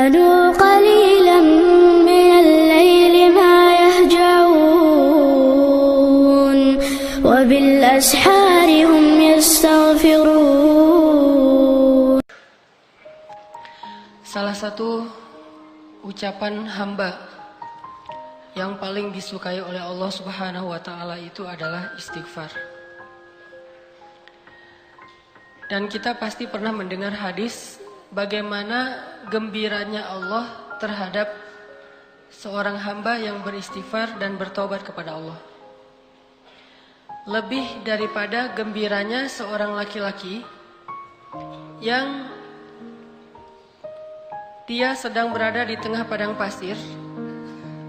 كانوا قليلا من الليل ما يهجعون وبالأسحار هم يستغفرون. Salah satu ucapan hamba yang paling disukai oleh Allah Subhanahu wa taala itu adalah istighfar. Dan kita pasti pernah mendengar hadis bagaimana gembiranya Allah terhadap seorang hamba yang beristighfar dan bertobat kepada Allah. Lebih daripada gembiranya seorang laki-laki yang dia sedang berada di tengah padang pasir.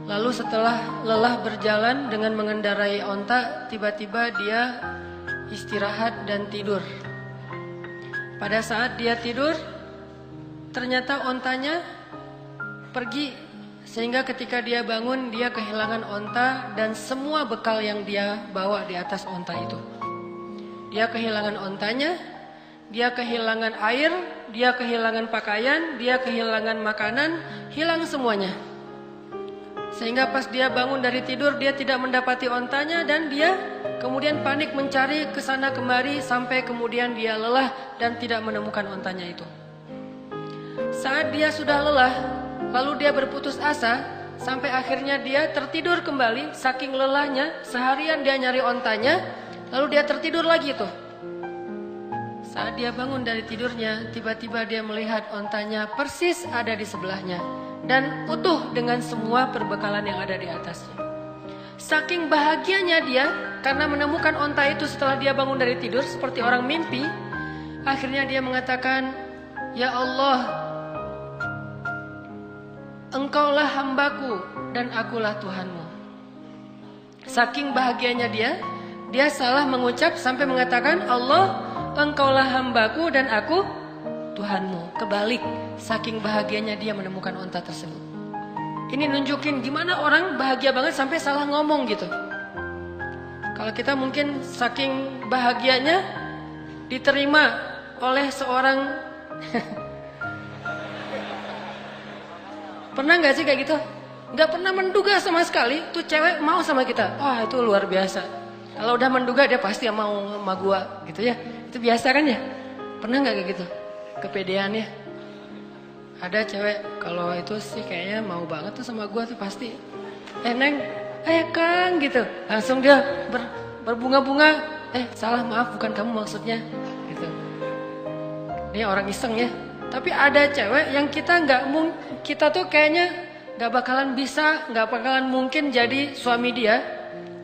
Lalu setelah lelah berjalan dengan mengendarai onta, tiba-tiba dia istirahat dan tidur. Pada saat dia tidur, ternyata ontanya pergi. Sehingga ketika dia bangun, dia kehilangan onta dan semua bekal yang dia bawa di atas onta itu. Dia kehilangan ontanya, dia kehilangan air, dia kehilangan pakaian, dia kehilangan makanan, hilang semuanya. Sehingga pas dia bangun dari tidur, dia tidak mendapati ontanya dan dia kemudian panik mencari ke sana kemari sampai kemudian dia lelah dan tidak menemukan ontanya itu. Saat dia sudah lelah, lalu dia berputus asa sampai akhirnya dia tertidur kembali saking lelahnya. Seharian dia nyari ontanya, lalu dia tertidur lagi tuh. Saat dia bangun dari tidurnya, tiba-tiba dia melihat ontanya persis ada di sebelahnya dan utuh dengan semua perbekalan yang ada di atasnya. Saking bahagianya dia karena menemukan onta itu setelah dia bangun dari tidur seperti orang mimpi. Akhirnya dia mengatakan, "Ya Allah, Engkaulah hambaku dan akulah Tuhanmu." Saking bahagianya dia salah mengucap sampai mengatakan, "Allah, Engkaulah hambaku dan aku Tuhanmu." Kebalik, saking bahagianya dia menemukan onta tersebut. Ini nunjukin gimana orang bahagia banget sampai salah ngomong gitu. Kalau kita mungkin saking bahagianya diterima oleh seorang pernah gak sih kayak gitu? Gak pernah menduga sama sekali tuh cewek mau sama kita. Wah, itu luar biasa. Kalau udah menduga dia pasti mau sama gua gitu ya. Itu biasa kan ya? Pernah gak kayak gitu? Kepedeannya. Ada cewek kalau itu sih kayaknya mau banget tuh sama gua tuh pasti. Neng, Kang gitu. Langsung dia berbunga-bunga. Salah, maaf, bukan kamu maksudnya gitu. Ini orang iseng ya. Tapi ada cewek yang kita tuh kayaknya nggak bakalan bisa, nggak bakalan mungkin jadi suami dia.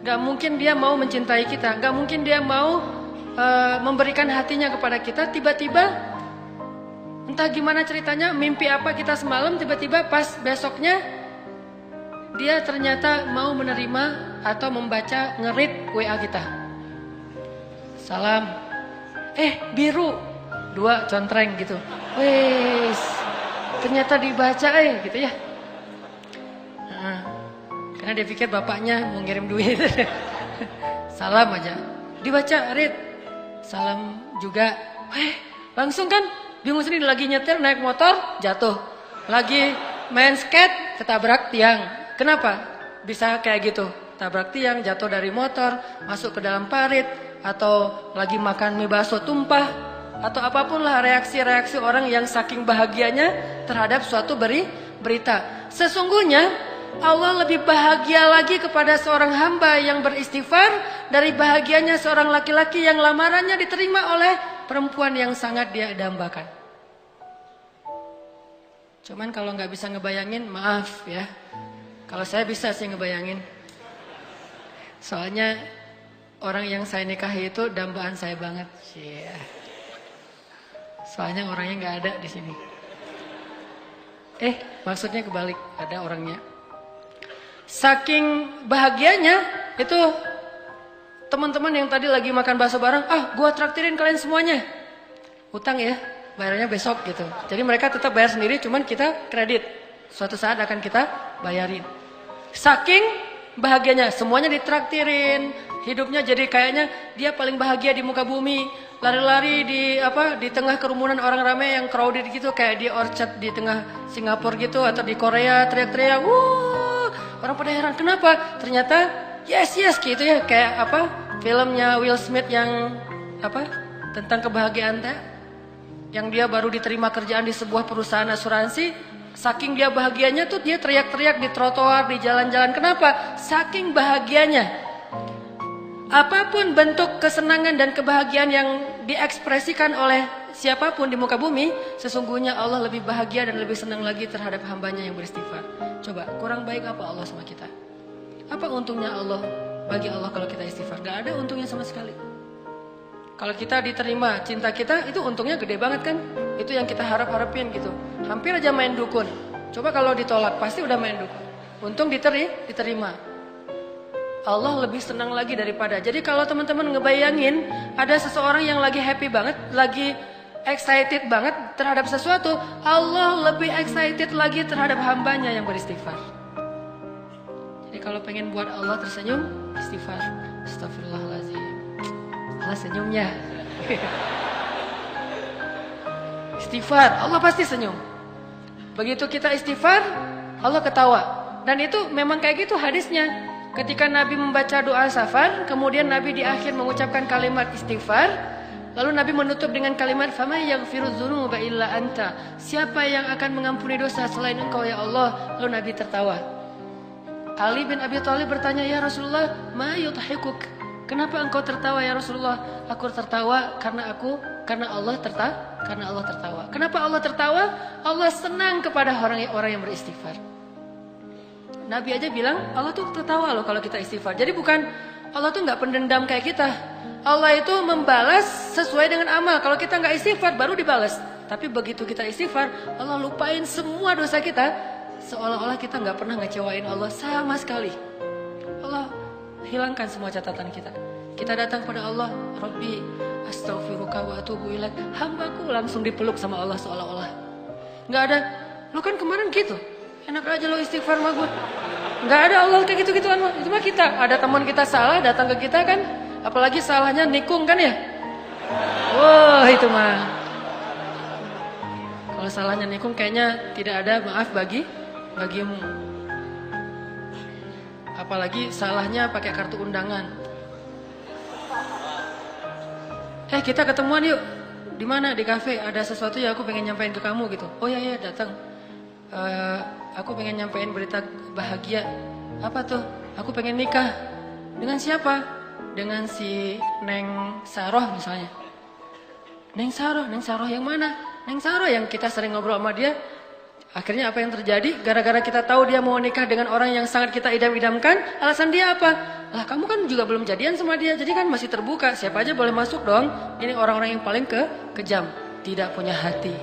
Nggak mungkin dia mau mencintai kita. Nggak mungkin dia mau memberikan hatinya kepada kita. Tiba-tiba entah gimana ceritanya, mimpi apa kita semalam, tiba-tiba pas besoknya dia ternyata mau menerima atau membaca nge-read WA kita. Salam. Biru. 2 contreng gitu. Wes, ternyata dibaca gitu ya. Karena dia pikir bapaknya mau ngirim duit. Salam aja. Dibaca, read. Salam juga. Langsung kan bingung sendiri, lagi nyetir naik motor jatuh, lagi main skate ketabrak tiang. Kenapa bisa kayak gitu? Tabrak tiang, jatuh dari motor, masuk ke dalam parit, atau lagi makan mie bakso tumpah, atau apapun lah reaksi-reaksi orang yang saking bahagianya terhadap suatu berita. Sesungguhnya Allah lebih bahagia lagi kepada seorang hamba yang beristighfar dari bahagianya seorang laki-laki yang lamarannya diterima oleh perempuan yang sangat dia dambakan. Cuman kalau nggak bisa ngebayangin, maaf ya. Kalau saya bisa sih ngebayangin. Soalnya orang yang saya nikahi itu dambaan saya banget. Soalnya orangnya nggak ada di sini. Maksudnya kebalik, ada orangnya. Saking bahagianya itu teman-teman yang tadi lagi makan bakso bareng, gua traktirin kalian semuanya. Utang ya, bayarnya besok gitu. Jadi mereka tetap bayar sendiri, cuman kita kredit. Suatu saat akan kita bayarin. Saking bahagianya, semuanya ditraktirin, hidupnya jadi kayaknya dia paling bahagia di muka bumi. Lari-lari di tengah kerumunan orang ramai yang crowded gitu, kayak di Orchard di tengah Singapura gitu, atau di Korea teriak-teriak, wuh, orang pada heran kenapa? Ternyata yes gitu ya, kayak filmnya Will Smith yang tentang kebahagiaan yang dia baru diterima kerjaan di sebuah perusahaan asuransi. Saking dia bahagianya tuh dia teriak-teriak di trotoar, di jalan-jalan. Kenapa? Saking bahagianya. Apapun bentuk kesenangan dan kebahagiaan yang diekspresikan oleh siapapun di muka bumi, sesungguhnya Allah lebih bahagia dan lebih senang lagi terhadap hambanya yang beristighfar. Coba, kurang baik apa Allah sama kita? Apa untungnya Allah bagi Allah kalau kita istighfar? Gak ada untungnya sama sekali. Kalau kita diterima cinta kita, itu untungnya gede banget kan? Itu yang kita harapin gitu. Hampir aja main dukun. Coba kalau ditolak, pasti udah main dukun. Untung diterima. Allah lebih senang lagi daripada. Jadi kalau teman-teman ngebayangin ada seseorang yang lagi happy banget, lagi excited banget terhadap sesuatu, Allah lebih excited lagi terhadap hambanya yang beristighfar. Jadi kalau pengen buat Allah tersenyum, istighfar. Astagfirullahaladzim. Allah senyumnya. Istighfar, Allah pasti senyum. Begitu kita istighfar, Allah ketawa. Dan itu memang kayak gitu hadisnya. Ketika Nabi membaca doa safar, kemudian Nabi di akhir mengucapkan kalimat istighfar, lalu Nabi menutup dengan kalimat "Faman yaghfirudz dzunuba illa anta." Siapa yang akan mengampuni dosa selain Engkau ya Allah? Lalu Nabi tertawa. Ali bin Abi Thalib bertanya, "Ya Rasulullah, ma yudhikuk?" Kenapa engkau tertawa ya Rasulullah? Aku tertawa karena Allah tertawa. Kenapa Allah tertawa? Allah senang kepada orang yang beristighfar. Nabi aja bilang Allah tuh tertawa loh kalau kita istighfar. Jadi bukan Allah tuh nggak pendendam kayak kita. Allah itu membalas sesuai dengan amal. Kalau kita nggak istighfar baru dibalas. Tapi begitu kita istighfar, Allah lupain semua dosa kita, seolah-olah kita nggak pernah ngecewain Allah sama sekali. Allah hilangkan semua catatan kita. Kita datang pada Allah, Rabbi astaghfiruka wa atubu ilaik. Hambaku langsung dipeluk sama Allah seolah-olah. Nggak ada, lo kan kemarin gitu. Enak aja lo istighfar sama gue. Nggak ada Allah kayak gitu-gituan. Itu mah kita. Ada teman kita salah datang ke kita kan. Apalagi salahnya nikung kan ya. Wah itu mah. Kalau salahnya nikung kayaknya tidak ada maaf bagimu. Apalagi salahnya pakai kartu undangan. Kita ketemuan yuk. Di mana? Di kafe. Ada sesuatu yang aku pengen nyampein ke kamu gitu. Oh ya datang. Aku pengen nyampein berita bahagia. Apa tuh? Aku pengen nikah. Dengan siapa? Dengan si Neng Saroh misalnya. Neng Saroh yang mana? Neng Saroh yang kita sering ngobrol sama dia. Akhirnya apa yang terjadi? Gara-gara kita tahu dia mau nikah dengan orang yang sangat kita idam-idamkan, alasan dia apa? Lah kamu kan juga belum jadian sama dia, jadi kan masih terbuka. Siapa aja boleh masuk dong. Ini orang-orang yang paling kejam. Tidak punya hati.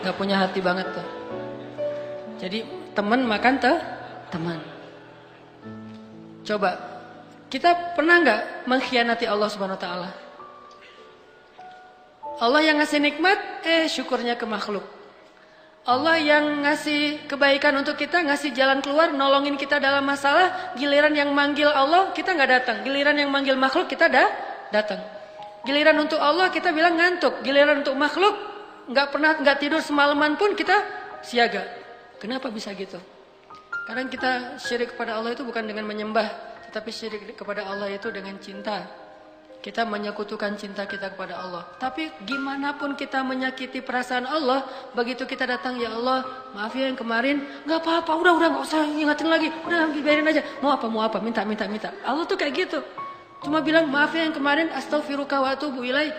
Gak punya hati banget tuh. Jadi teman makan teman. Coba kita pernah gak mengkhianati Allah Subhanahu Wa Taala? Allah yang ngasih nikmat, syukurnya ke makhluk. Allah yang ngasih kebaikan untuk kita, ngasih jalan keluar, nolongin kita dalam masalah. Giliran yang manggil Allah kita gak datang. Giliran yang manggil makhluk kita datang. Giliran untuk Allah kita bilang ngantuk. Giliran untuk makhluk nggak tidur semalaman pun kita siaga. Kenapa bisa gitu? Kadang kita syirik kepada Allah itu bukan dengan menyembah, tetapi syirik kepada Allah itu dengan cinta. Kita menyekutukan cinta kita kepada Allah. Tapi gimana pun kita menyakiti perasaan Allah, begitu kita datang, ya Allah, maaf ya yang kemarin, nggak apa-apa, udah nggak usah ingatin lagi, udah biarin aja. Mau apa, minta. Allah tuh kayak gitu. Cuma bilang maaf ya yang kemarin, astaghfiruka wa atubu ilaik.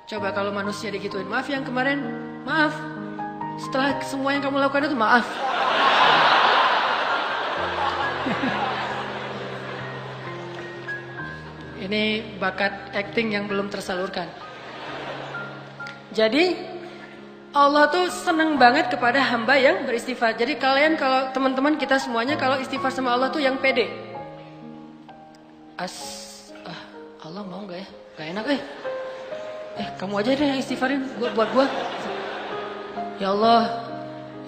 Coba kalau manusia digituin, maaf yang kemarin, maaf. Setelah semua yang kamu lakukan itu maaf. Ini bakat acting yang belum tersalurkan. Jadi Allah tuh seneng banget kepada hamba yang beristighfar. Jadi kalian kalau teman-teman kita semuanya kalau istighfar sama Allah tuh yang pede. Allah mau gak ya? Gak enak kamu aja deh yang istighfarin buat gua. Ya Allah,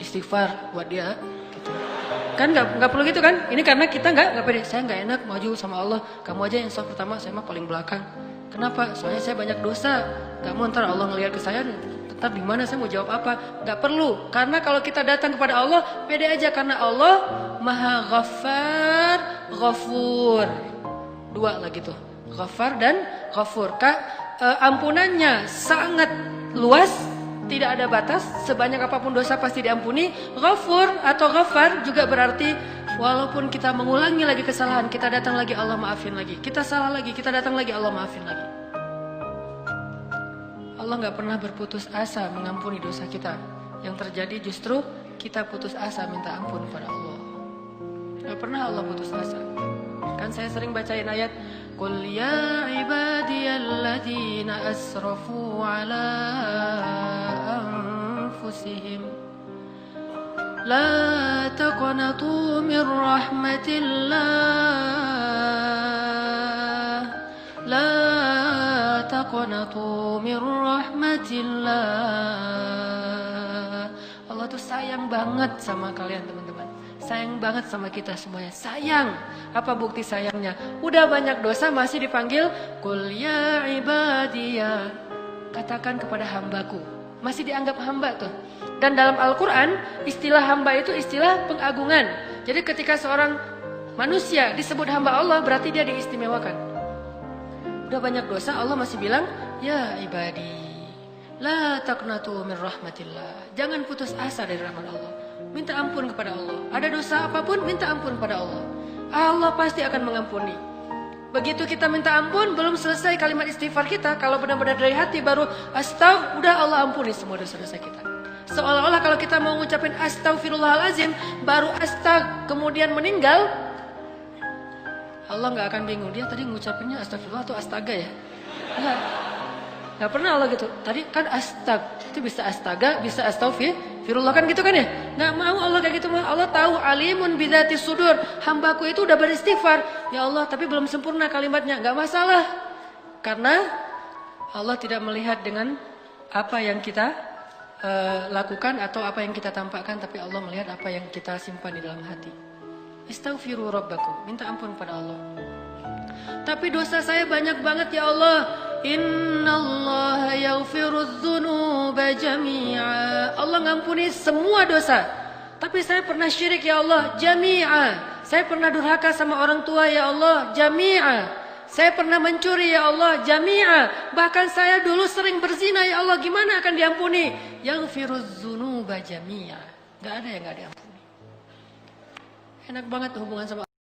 istighfar buat dia gitu. Kan nggak perlu gitu kan? Ini karena kita nggak pede. Saya nggak enak maju sama Allah. Kamu aja yang soft pertama, saya mah paling belakang. Kenapa? Soalnya saya banyak dosa. Gak mau ntar Allah ngelihat ke saya, tetap di mana saya mau jawab apa? Gak perlu. Karena kalau kita datang kepada Allah, pede aja karena Allah Maha Ghaffar, Ghafur. Dua lagi tuh, Ghaffar dan Ghafur. Ampunannya sangat luas, tidak ada batas. Sebanyak apapun dosa pasti diampuni. Ghafur atau Ghaffar juga berarti walaupun kita mengulangi lagi kesalahan, kita datang lagi Allah maafin lagi. Kita salah lagi, kita datang lagi Allah maafin lagi. Allah gak pernah berputus asa mengampuni dosa kita. Yang terjadi justru kita putus asa minta ampun kepada Allah. Gak pernah Allah putus asa. Kan saya sering bacain ayat Qul ya ibadiyalladzina asrafu ala anfusihim La taqnatu min rahmatillah La taqnatu min rahmatillah Allah tuh sayang banget sama kalian teman-teman. Sayang banget sama kita semuanya. Sayang. Apa bukti sayangnya? Udah banyak dosa masih dipanggil Qul ya ibadiyah. Katakan kepada hambaku. Masih dianggap hamba tuh. Dan dalam Al-Quran istilah hamba itu istilah pengagungan. Jadi ketika seorang manusia disebut hamba Allah berarti dia diistimewakan. Udah banyak dosa Allah masih bilang ya ibadi la taqnatu min rahmatillah. Jangan putus asa dari rahmat Allah. Minta ampun kepada Allah. Ada dosa apapun minta ampun kepada Allah. Allah pasti akan mengampuni. Begitu kita minta ampun belum selesai kalimat istighfar kita, kalau benar-benar dari hati baru astaghfirullah, udah Allah ampuni semua dosa-dosa kita. Seolah-olah kalau kita mau ngucapin astaghfirullahalazim baru kemudian meninggal, Allah nggak akan bingung dia tadi ngucapinnya astagfirullah atau astaga ya. Nggak pernah Allah gitu. Tadi kan itu bisa astaga, bisa astaghfirullah kan gitu kan ya. Nggak mau Allah kayak gitu. Allah tahu alimun bidzati sudur. Hambaku itu udah beristighfar. Ya Allah tapi belum sempurna kalimatnya. Nggak masalah. Karena Allah tidak melihat dengan apa yang kita lakukan atau apa yang kita tampakkan. Tapi Allah melihat apa yang kita simpan di dalam hati. Istaghfiru rabbakum. Minta ampun pada Allah. Tapi dosa saya banyak banget ya Allah. Innallaha yaghfirudz dzunuba jami'a. Allah ngampuni semua dosa. Tapi saya pernah syirik ya Allah, jami'a. Saya pernah durhaka sama orang tua ya Allah, jami'a. Saya pernah mencuri ya Allah, jami'a. Bahkan saya dulu sering berzina ya Allah, gimana akan diampuni? Yaghfirudz dzunuba jami'a. Gak ada yang gak diampuni. Enak banget hubungan sama